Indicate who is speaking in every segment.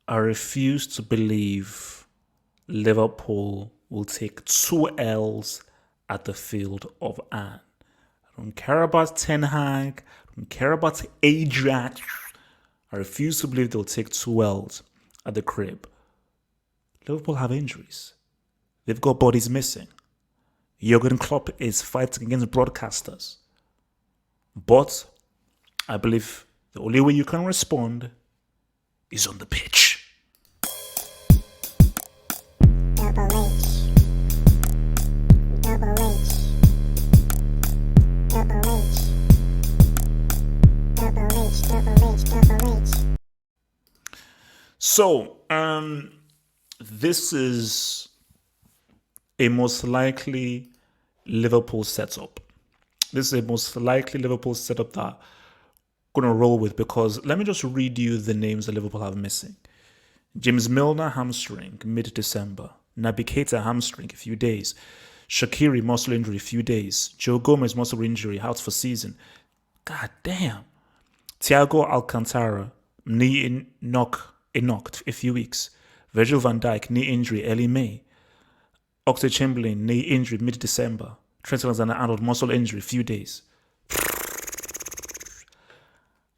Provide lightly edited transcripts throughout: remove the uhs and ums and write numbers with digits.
Speaker 1: I refuse to believe Liverpool will take 2 L's at the field of Anne. I don't care about Ten Hag. I don't care about Ajax. I refuse to believe they'll take 2 L's at the crib. Liverpool have injuries. They've got bodies missing. Jurgen Klopp is fighting against broadcasters. But I believe the only way you can respond is on the pitch.
Speaker 2: Double H. Double H. Double H. Double H. Double H. Double H.
Speaker 1: So, this is a most likely Liverpool setup. This is a most likely Liverpool setup that I'm going to roll with, because let me just read you the names that Liverpool have missing. James Milner, hamstring, mid-December. Naby Keita, hamstring, a few days. Shaqiri, muscle injury, a few days. Joe Gomez, muscle injury, out for season. God damn. Thiago Alcantara, knee knocked a few weeks. Virgil van Dijk, knee injury, early May. Oxlade-Chamberlain, knee injury, mid-December. Trent Alexander-Arnold, muscle injury, few days.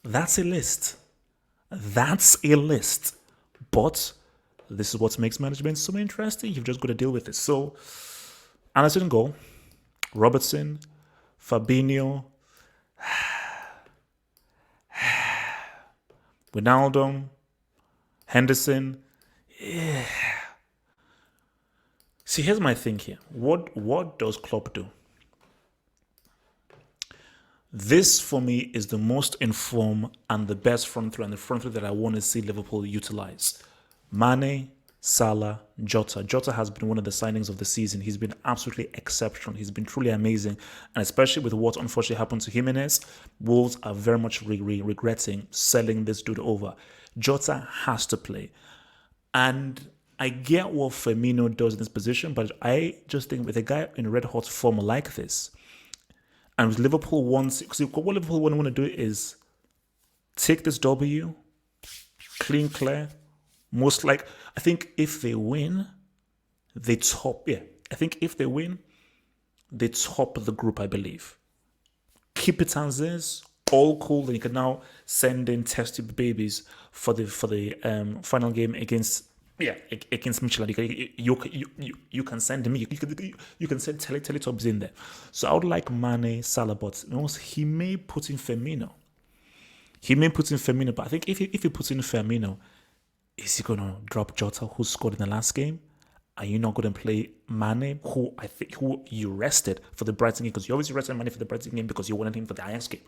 Speaker 1: That's a list. That's a list. But this is what makes management so interesting. You've just got to deal with it. So, Anderson goal. Robertson, Fabinho, Wijnaldum, Henderson. Yeah. See, here's my thing here. What does Klopp do? This, for me, is the most informed and the best front three, and the front three that I want to see Liverpool utilize. Mane, Salah, Jota. Jota has been one of the signings of the season. He's been absolutely exceptional. He's been truly amazing. And especially with what unfortunately happened to Jimenez, Wolves are very much regretting selling this dude over. Jota has to play. And I get what Firmino does in this position, but I just think with a guy in red hot form like this, and with Liverpool wants, because what Liverpool want to do is take this W, clean, clear. Most like, I think if they win, they top. Yeah, I think if they win, they top the group. I believe. Keep it as is, all cool. Then you can now send in test tube babies for the final game against Michelin. You can send me. You can send Teletubbies in there. So I would like Mane, Salah, but he may put in Firmino. But I think if he puts in Firmino, is he gonna drop Jota, who scored in the last game? Are you not going to play Mane, who you rested for the Brighton game? Because you always rested Mane for the Brighton game because you wanted him for the Ajax game.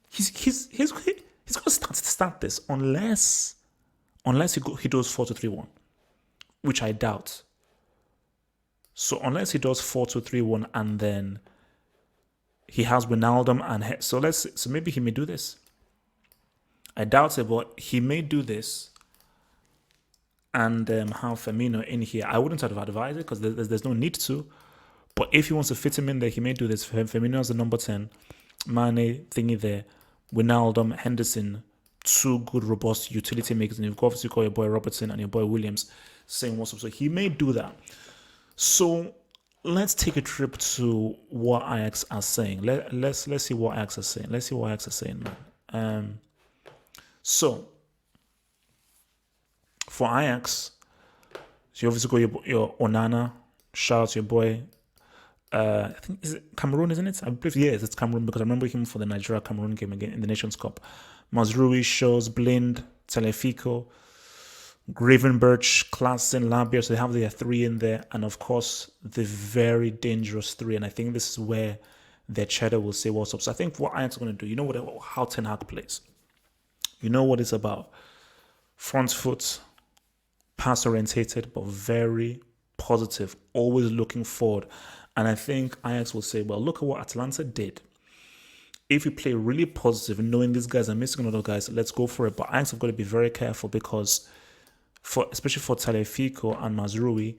Speaker 1: He's going to start this unless he does 4-2-3-1, which I doubt. So unless he does 4-2-3-1 and then he has Wijnaldum and so maybe he may do this. I doubt it, but he may do this and have Firmino in here. I wouldn't have advised it because there's no need to. But if he wants to fit him in there, he may do this. Firmino as the number 10, Mane thingy there, Wijnaldum, Henderson, two good, robust utility makers. And you've obviously got your boy Robertson and your boy Williams saying what's up. So he may do that. So let's take a trip to what Ajax are saying. Let's see what Ajax are saying. Let's see what Ajax are saying, man. So for Ajax, so you obviously got your Onana. Shout out to your boy. I think is it Cameroon, isn't it? I believe it's Cameroon because I remember him for the Nigeria Cameroon game again in the Nations Cup. Mazrui, Shows, Blind, Telefico, Gravenberch, Klassen, Labia. So they have their three in there, and of course the very dangerous three. And I think this is where their cheddar will say what's up. So I think what Ajax are going to do, you know how Ten Hag plays. You know what it's about. Front foot, pass orientated, but very positive, always looking forward. And I think Ajax will say, well, look at what Atalanta did. If you play really positive, knowing these guys are missing other guys, let's go for it. But Ajax have got to be very careful because, especially for Tagliafico and Mazrui,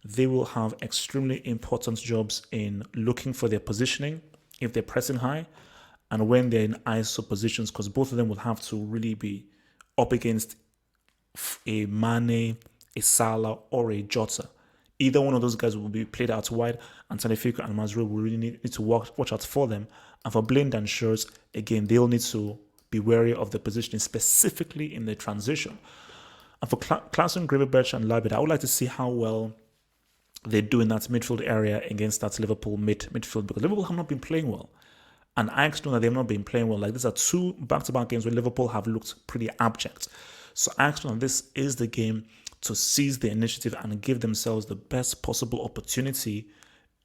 Speaker 1: they will have extremely important jobs in looking for their positioning if they're pressing high and when they're in ISO positions, because both of them will have to really be up against a Mane, a Salah, or a Jota. Either one of those guys will be played out wide, and Tagliafico and Mazraoui will really need to watch out for them. And for Blind and Schurz, again, they'll need to be wary of the positioning, specifically in the transition. And for Klaassen, Gravenberch, and Labid, I would like to see how well they do in that midfield area against that Liverpool midfield, because Liverpool have not been playing well. And I actually know that they've not been playing well. Like, these are two back-to-back games where Liverpool have looked pretty abject. So I actually know this is the game to seize the initiative and give themselves the best possible opportunity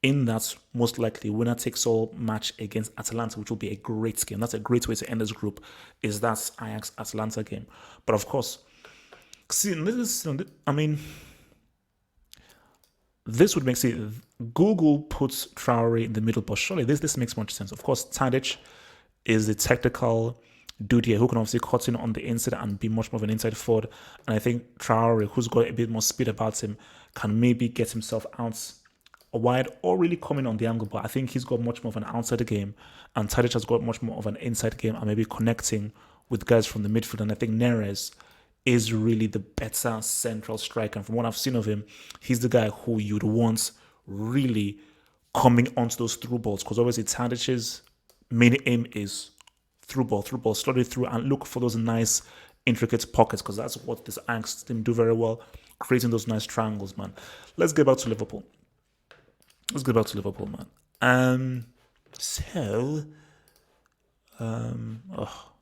Speaker 1: in that most likely winner-takes-all match against Atalanta, which will be a great game. That's a great way to end this group, is that Ajax-Atalanta game. But of course, see, this would make sense. Google puts Traore in the middle, but surely this makes much sense. Of course, Tadic is the technical dude here who can obviously cut in on the inside and be much more of an inside forward. And I think Traore, who's got a bit more speed about him, can maybe get himself out wide or really come in on the angle. But I think he's got much more of an outside game, and Tadic has got much more of an inside game and maybe connecting with guys from the midfield. And I think Neres is really the better central striker. And from what I've seen of him, he's the guy who you'd want really coming onto those through balls, because obviously Tadic's main aim is through ball, slowly through, and look for those nice intricate pockets, because that's what this Ajax team do very well, creating those nice triangles, man. Let's get back to Liverpool. Man.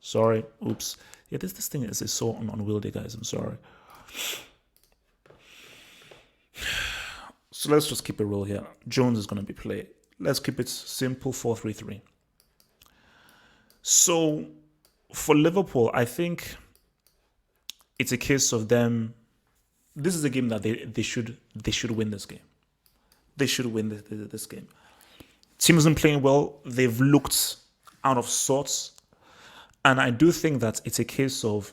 Speaker 1: Sorry. Oops. Yeah, this thing is so unwieldy, guys. I'm sorry. So let's just keep it real here. Jones is going to be played. Let's keep it simple, 4-3-3. So for Liverpool, I think it's a case of them. This is a game that they should win this game. They should win this game. Team isn't playing well. They've looked out of sorts. And I do think that it's a case of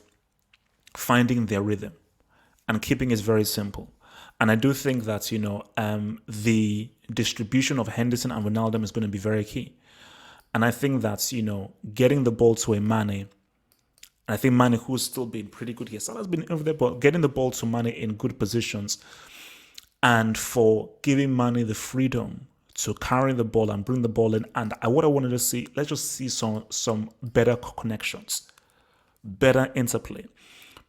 Speaker 1: finding their rhythm and keeping it very simple. And I do think that, the distribution of Henderson and Wijnaldum is going to be very key. And I think that, getting the ball to a Mane, and I think Mane, who's still been pretty good here, Salah's been over there, but getting the ball to Mane in good positions, and for giving Mane the freedom to carry the ball and bring the ball in. And what I wanted to see, let's just see some better connections, better interplay.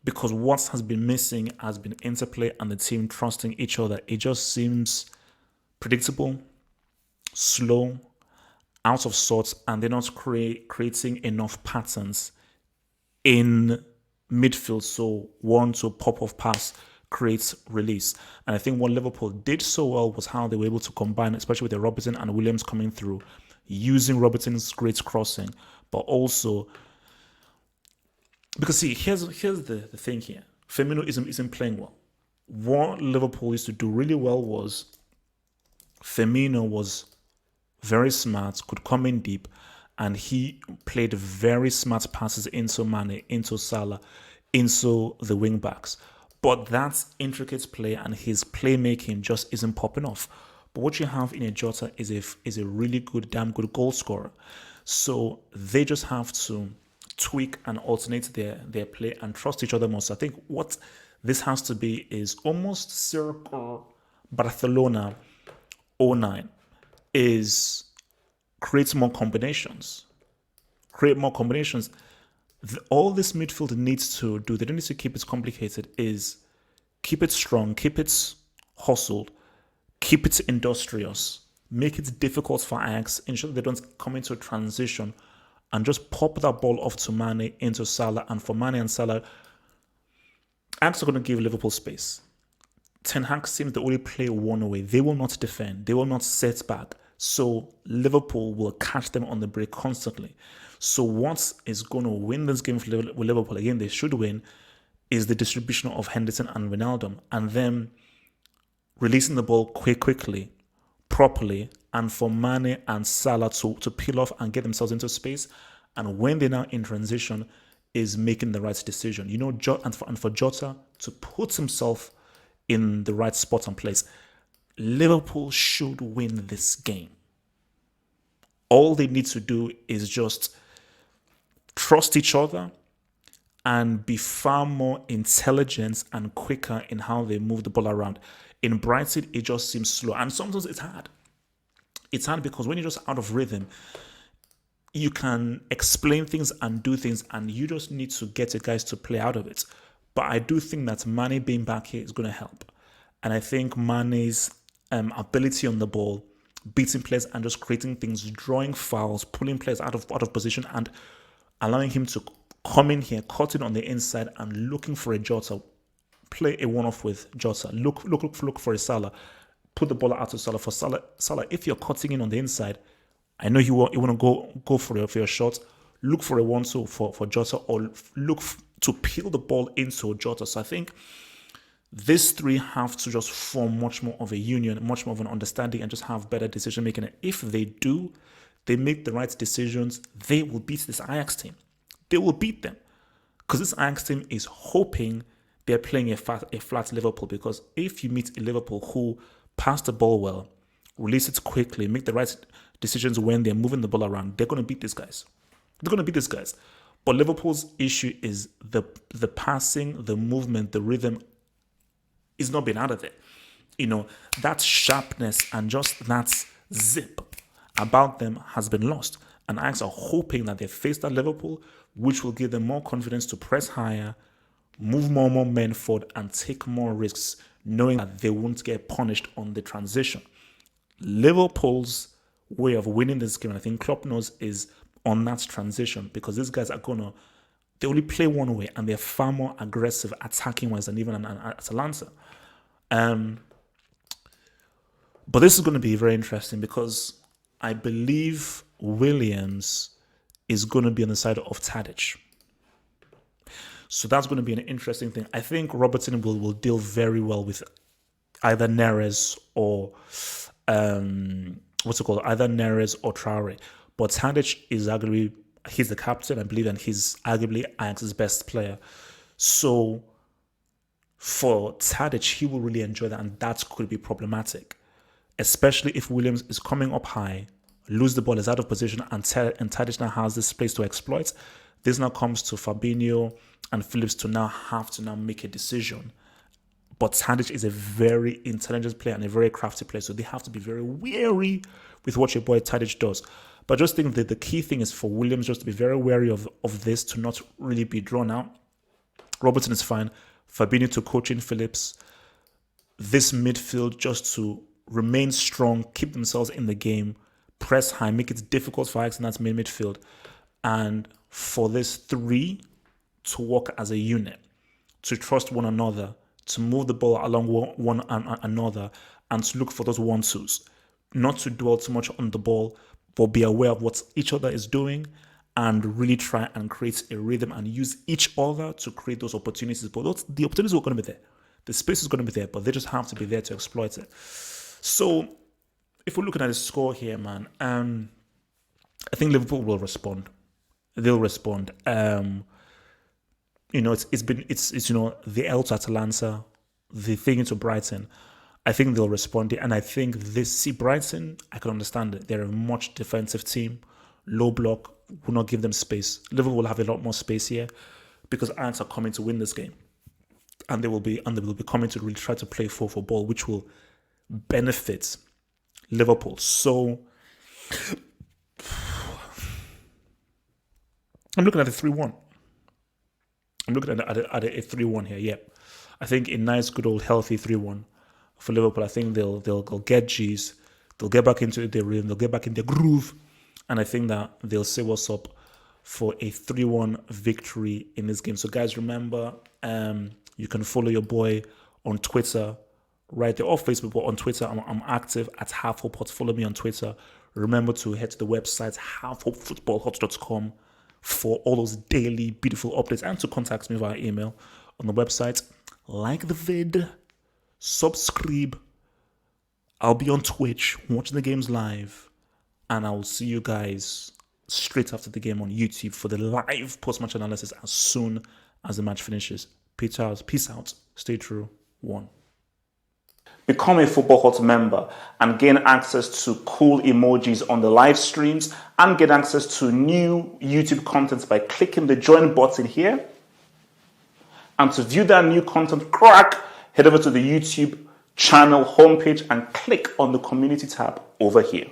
Speaker 1: Because what has been missing has been interplay and the team trusting each other. It just seems predictable, slow, out of sorts, and they're not creating enough patterns in midfield. So 1-2 pop-off pass creates release. And I think what Liverpool did so well was how they were able to combine, especially with the Robertson and Williams coming through, using Robertson's great crossing, but also because see, here's the thing here. Firmino isn't playing well. What Liverpool used to do really well was Firmino was very smart, could come in deep, and he played very smart passes into Mane, into Salah, into the wing backs. But that intricate play and his playmaking just isn't popping off. But what you have in a Jota is a really good, damn good goal scorer. So they just have to tweak and alternate their play and trust each other more. So I think what this has to be is almost circa Barcelona 09 is create more combinations. All this midfield needs to do, they don't need to keep it complicated, is keep it strong, keep it hustled, keep it industrious, make it difficult for Ajax, ensure they don't come into a transition and just pop that ball off to Mane, into Salah. And for Mane and Salah, Ajax are going to give Liverpool space. Ten Hag seems to only play one way. They will not defend. They will not set back. So Liverpool will catch them on the break constantly. So what is going to win this game for Liverpool, again, they should win, is the distribution of Henderson and Wijnaldum, and then releasing the ball quickly, properly, and for Mane and Salah to peel off and get themselves into space. And when they're now in transition, is making the right decision. And for Jota to put himself in the right spot and place. Liverpool should win this game. All they need to do is just trust each other and be far more intelligent and quicker in how they move the ball around. In Brighton, it just seems slow. And sometimes it's hard. It's hard because when you're just out of rhythm, you can explain things and do things, and you just need to get your guys to play out of it. But I do think that Mane being back here is going to help. And I think Mane's ability on the ball, beating players and just creating things, drawing fouls, pulling players out of position, and allowing him to come in here, cutting on the inside and looking for a Jota, play a one-off with Jota, look for a Salah, put the ball out to Salah. For Salah, if you're cutting in on the inside, I know you want to go for your shot, look for a 1-2 for Jota, or look to peel the ball into Jota. So I think these three have to just form much more of a union, much more of an understanding, and just have better decision making. And if they do, they make the right decisions, they will beat this Ajax team. They will beat them. Because this Ajax team is hoping they're playing a flat Liverpool. Because if you meet a Liverpool who pass the ball well, release it quickly, make the right decisions when they're moving the ball around, they're going to beat these guys. They're going to beat these guys. But Liverpool's issue is the passing, the movement, the rhythm is not being out of it. You know, that sharpness and just that zip about them has been lost. And Ajax are hoping that they face that Liverpool, which will give them more confidence to press higher, move more men forward, and take more risks, knowing that they won't get punished on the transition. Liverpool's way of winning this game, and I think Klopp knows, is on that transition, because these guys are they only play one way, and they're far more aggressive attacking wise than even Atalanta. But this is going to be very interesting because I believe Williams is going to be on the side of Tadic. So that's going to be an interesting thing. I think Robertson will deal very well with either Neres or either Neres or Traore. But Tadic is arguably, he's the captain, I believe, and he's arguably Ajax's best player. So for Tadic, he will really enjoy that, and that could be problematic, especially if Williams is coming up high, lose the ball, is out of position, and Tadic now has this place to exploit. This now comes to Fabinho and Phillips to now have to make a decision. But Tadic is a very intelligent player and a very crafty player, so they have to be very wary with what your boy Tadic does. But I just think that the key thing is for Williams just to be very wary of this, to not really be drawn out. Robertson is fine. Fabinho to coach in Phillips. This midfield just to remain strong, keep themselves in the game, press high, make it difficult for Ajax in that main midfield. And for this three to work as a unit, to trust one another, to move the ball along one another, and to look for those 1-2s. Not to dwell too much on the ball, but be aware of what each other is doing and really try and create a rhythm and use each other to create those opportunities. But the opportunities are going to be there. The space is going to be there, but they just have to be there to exploit it. So if we're looking at the score here, man, I think Liverpool will respond. They'll respond. It's the L to Atalanta, the thing into Brighton. I think they'll respond, and I think Brighton, I can understand it. They're a much defensive team, low block, will not give them space. Liverpool will have a lot more space here because Ajax are coming to win this game, and they will be coming to really try to play for ball, which will benefit Liverpool. So I'm looking at a 3-1. I'm looking at a 3-1 here. Yeah, I think a nice, good old, healthy 3-1 for Liverpool. I think they'll get G's. They'll get back into their rhythm. They'll get back in their groove, and I think that they'll say what's up for a 3-1 victory in this game. So, guys, remember, you can follow your boy on Twitter, right there, or Facebook, but on Twitter, I'm active at HalfHopeHot. Follow me on Twitter. Remember to head to the website halfhopefootballhot.com for all those daily beautiful updates, and to contact me via email on the website. Like the vid, subscribe. I'll be on Twitch watching the games live, and I'll see you guys straight after the game on YouTube for the live post-match analysis as soon as the match finishes. Peace out. Stay true. 1. Become a Football Hot member and gain access to cool emojis on the live streams, and get access to new YouTube content by clicking the join button here. And to view that new content crack, head over to the YouTube channel homepage and click on the community tab over here.